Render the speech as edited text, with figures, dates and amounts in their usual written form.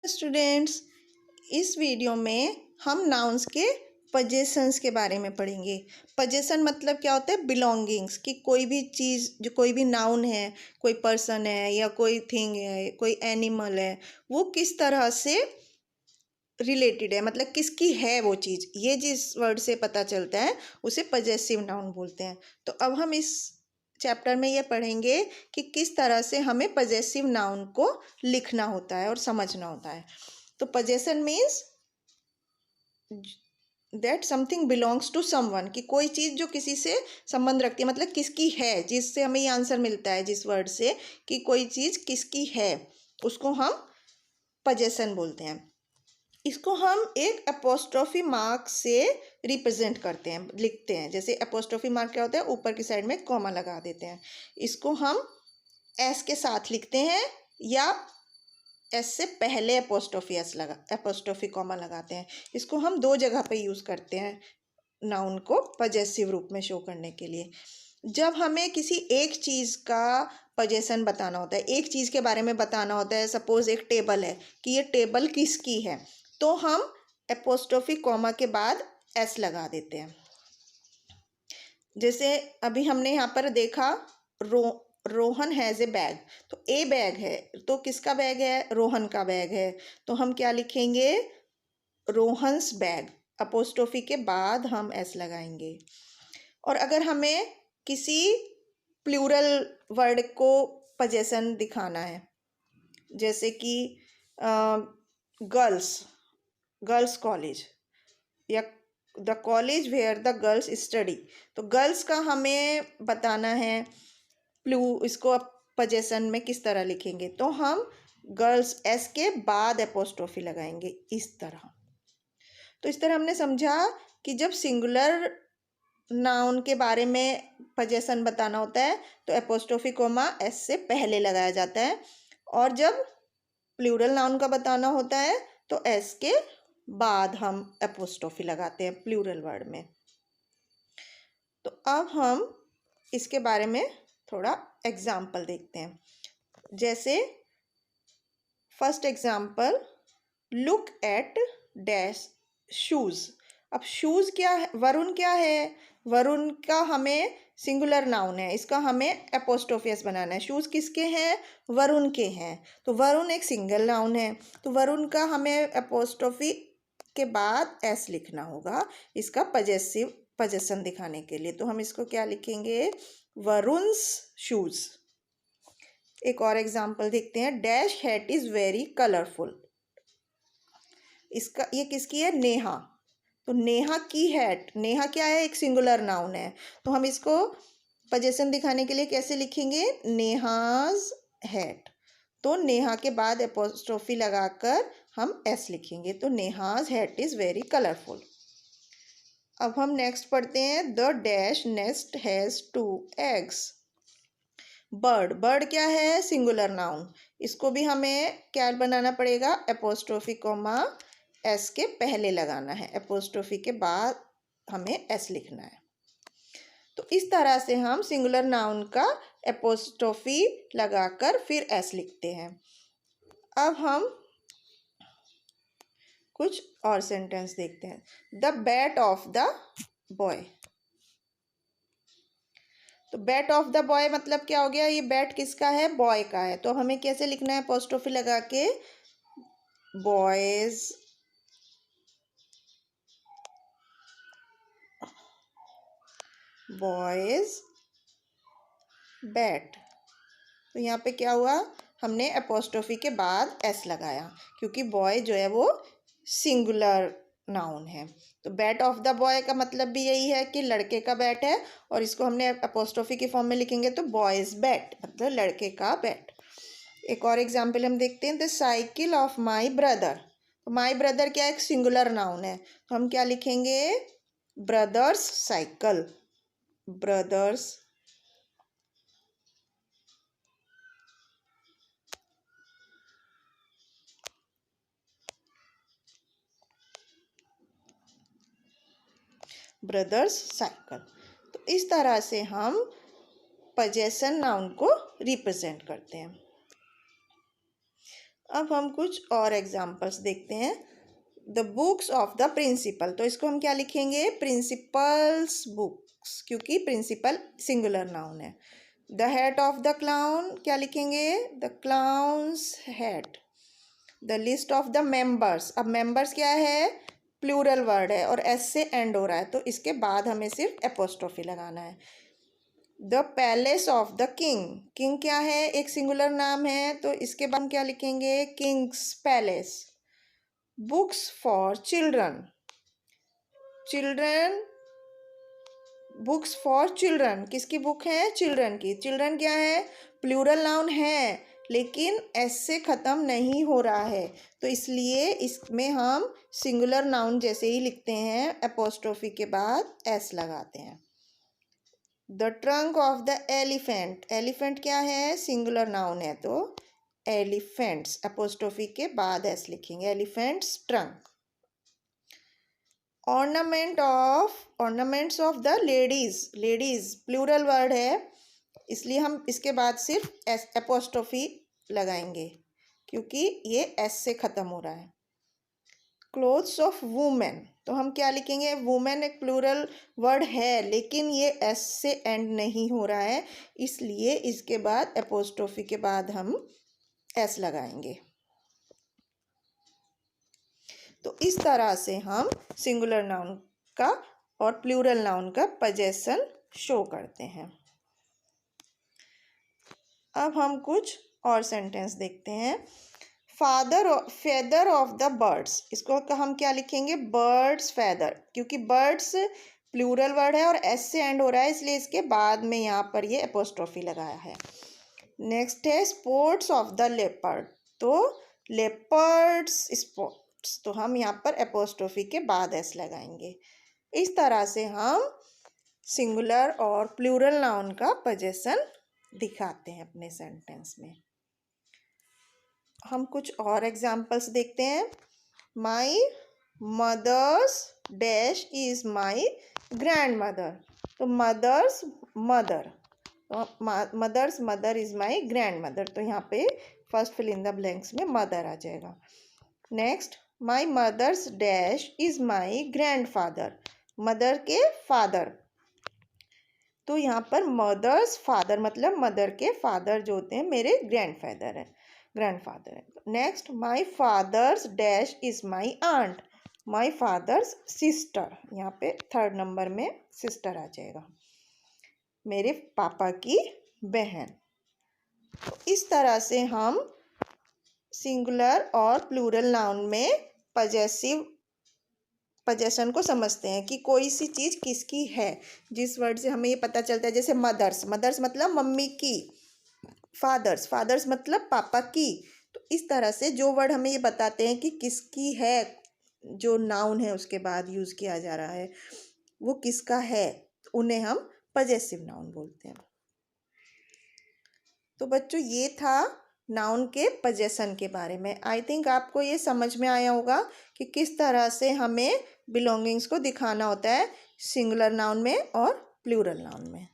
Students, इस video में हम नाउन्स के पजेशंस के बारे में पढ़ेंगे। पजेशन मतलब क्या होता है? बिलोंगिंग्स, कि कोई भी चीज़, जो कोई भी नाउन है, कोई पर्सन है या कोई थिंग है, कोई एनिमल है, वो किस तरह से रिलेटेड है, मतलब किसकी है वो चीज़। ये जिस वर्ड से पता चलता है उसे पजेसिव नाउन बोलते हैं। तो अब हम इस चैप्टर में ये पढ़ेंगे कि किस तरह से हमें पजेसिव नाउन को लिखना होता है और समझना होता है। तो possession means that something belongs to someone, कि कोई चीज़ जो किसी से संबंध रखती है, मतलब किसकी है, जिससे हमें ये आंसर मिलता है जिस वर्ड से कि कोई चीज़ किसकी है, उसको हम पजेशन बोलते हैं। इसको हम एक एपोस्ट्रोफी मार्क से रिप्रेजेंट करते हैं, लिखते हैं। जैसे एपोस्ट्रोफी मार्क क्या होता है? ऊपर की साइड में कॉमा लगा देते हैं। इसको हम एस के साथ लिखते हैं या एस से पहले एपोस्ट्रोफी कॉमा लगाते हैं। इसको हम दो जगह पे यूज़ करते हैं नाउन को पजेसिव रूप में शो करने के लिए। जब हमें किसी एक चीज़ का पजेशन बताना होता है, एक चीज़ के बारे में बताना होता है, सपोज एक टेबल है कि ये टेबल किसकी है, तो हम एपोस्ट्रोफी कॉमा के बाद एस लगा देते हैं। जैसे अभी हमने यहाँ पर देखा, रोहन हैज़ ए बैग, तो ए बैग है, तो किसका बैग है? रोहन का बैग है। तो हम क्या लिखेंगे? रोहन्स बैग, अपोस्ट्रोफी के बाद हम एस लगाएंगे। और अगर हमें किसी प्लूरल वर्ड को पजेशन दिखाना है, जैसे कि गर्ल्स कॉलेज या the college where the girls study, तो गर्ल्स का हमें बताना है इसको पजेशन में किस तरह लिखेंगे, तो हम गर्ल्स एस के बाद एपोस्ट्रोफी लगाएंगे इस तरह। तो इस तरह हमने समझा कि जब सिंगुलर नाउन के बारे में पजेशन बताना होता है तो एपोस्ट्रोफी कोमा एस से पहले लगाया जाता है, और जब प्लूरल नाउन का बताना होता है तो एस के बाद हम एपोस्ट्रोफी लगाते हैं प्लूरल वर्ड में। तो अब हम इसके बारे में थोड़ा एग्जाम्पल देखते हैं। जैसे first example, look at dash shoes. अब शूज़ क्या है? वरुण क्या है? वरुण का हमें सिंगुलर नाउन है, इसका हमें एपोस्ट्रोफियस बनाना है। शूज़ किसके हैं? वरुण के हैं। तो वरुण एक सिंगल नाउन है, तो वरुण का हमें एपोस्ट्रोफी के बाद एस लिखना होगा इसका पजेशन दिखाने के लिए। तो हम इसको क्या लिखेंगे? वरुण्स शूज़। एक और एग्जाम्पल देखते हैं, dash hat is very colourful. इसका ये किसकी है? नेहा। तो नेहा की हैट, नेहा क्या है? एक सिंगुलर नाउन है, तो हम इसको पजेशन दिखाने के लिए कैसे लिखेंगे? नेहाज हैट। तो नेहा के बाद एपोस्ट्रोफी लगाकर हम एस लिखेंगे, तो Neha's hat is very colourful. अब हम नेक्स्ट पढ़ते हैं, the dash nest has 2 eggs। Bird क्या है? सिंगुलर नाउन, इसको भी हमें क्या बनाना पड़ेगा? एपोस्ट्रोफी कोमा एस के पहले लगाना है, एपोस्ट्रोफी के बाद हमें एस लिखना है। तो इस तरह से हम सिंगुलर नाउन का एपोस्ट्रोफी लगाकर फिर एस लिखते हैं। अब हम कुछ और सेंटेंस देखते हैं, the bat of the boy. तो बैट ऑफ द बॉय मतलब क्या हो गया? ये बैट किसका है? बॉय का है। तो हमें कैसे लिखना है एपोस्ट्रोफी लगा के? Boys bat. तो यहाँ पे क्या हुआ? हमने एपोस्ट्रोफी के बाद एस लगाया, क्योंकि बॉय जो है वो सिंगुलर नाउन है। तो बैट ऑफ द बॉय का मतलब भी यही है कि लड़के का बैट है, और इसको हमने एपोस्ट्रोफी के फॉर्म में लिखेंगे तो बॉयज बैट मतलब लड़के का बैट। एक और एग्जाम्पल हम देखते हैं, the cycle of my brother. तो माई ब्रदर क्या? एक सिंगुलर नाउन है, तो हम क्या लिखेंगे? Brothers cycle, brothers cycle. तो इस तरह से हम पजेशन नाउन को रिप्रेजेंट करते हैं। अब हम कुछ और एग्जाम्पल्स देखते हैं। The books of the principal, तो इसको हम क्या लिखेंगे? प्रिंसिपल्स बुक्स, क्योंकि प्रिंसिपल सिंगुलर नाउन है। The hat of the clown, क्या लिखेंगे? The clown's hat. The list of the members, अब मेंबर्स क्या है? प्लूरल वर्ड है और एस से एंड हो रहा है, तो इसके बाद हमें सिर्फ एपोस्ट्रोफी लगाना है। The palace of the king, king क्या है? एक सिंगुलर नाम है, तो इसके बाद हम क्या लिखेंगे? Kings palace. Books for children, children, books for children, किसकी बुक है? चिल्ड्रन की। चिल्ड्रन क्या है? प्लूरल नाउन है लेकिन एस से ख़त्म नहीं हो रहा है, तो इसलिए इसमें हम सिंगुलर नाउन जैसे ही लिखते हैं, एपोस्ट्रोफी के बाद एस लगाते हैं। The trunk of the elephant, elephant क्या है? सिंगुलर नाउन है, तो एलिफेंट्स, एपोस्ट्रोफी के बाद एस लिखेंगे, elephant's trunk. Ornaments of the ladies, ladies plural word है, इसलिए हम इसके बाद सिर्फ एस एपोस्ट्रोफी लगाएंगे क्योंकि ये एस से ख़त्म हो रहा है। क्लोथ्स ऑफ वुमेन, तो हम क्या लिखेंगे? वुमेन एक प्लूरल वर्ड है लेकिन ये एस से एंड नहीं हो रहा है, इसलिए इसके बाद एपोस्ट्रोफी के बाद हम एस लगाएंगे। तो इस तरह से हम सिंगुलर नाउन का और प्लूरल नाउन का पजेशन शो करते हैं। अब हम कुछ और सेंटेंस देखते हैं। फेदर ऑफ द बर्ड्स, इसको हम क्या लिखेंगे? बर्ड्स फेदर, क्योंकि बर्ड्स प्लूरल वर्ड है और एस से एंड हो रहा है, इसलिए इसके बाद में यहाँ पर ये एपोस्ट्रोफी लगाया है। नेक्स्ट है स्पोर्ट्स ऑफ द लेपर्ड, तो लेपर्ड्स स्पोर्ट्स, तो हम यहाँ पर एपोस्ट्रोफी के बाद एस लगाएंगे। इस तरह से हम सिंगुलर और प्लूरल नाउन का पजेशन दिखाते हैं अपने सेंटेंस में। हम कुछ और एग्जाम्पल्स देखते हैं। My mother's dash is my grandmother, तो mother's mother, mother's mother is my grandmother, तो यहाँ पे first fill in the blanks में मदर आ जाएगा। Next, my mother's dash is my grandfather, mother के फादर, तो यहाँ पर मदर्स फादर मतलब मदर के फादर जो होते हैं मेरे ग्रैंडफादर हैं, ग्रैंडफादर है। Next, my father's dash is my aunt, my father's sister, यहाँ पे थर्ड नंबर में सिस्टर आ जाएगा, मेरे पापा की बहन। तो इस तरह से हम सिंगुलर और प्लूरल नाउन में पजेशन को समझते हैं कि कोई सी चीज़ किसकी है, जिस वर्ड से हमें ये पता चलता है। जैसे मदर्स, मदर्स मतलब मम्मी की, फादर्स, फादर्स मतलब पापा की। तो इस तरह से जो वर्ड हमें ये बताते हैं कि किसकी है, जो नाउन है उसके बाद यूज़ किया जा रहा है वो किसका है, उन्हें हम पजेसिव नाउन बोलते हैं। तो बच्चों ये था नाउन के पजेशन के बारे में। आई थिंक आपको ये समझ में आया होगा कि किस तरह से हमें बिलोंगिंग्स को दिखाना होता है सिंगुलर नाउन में और प्लूरल नाउन में।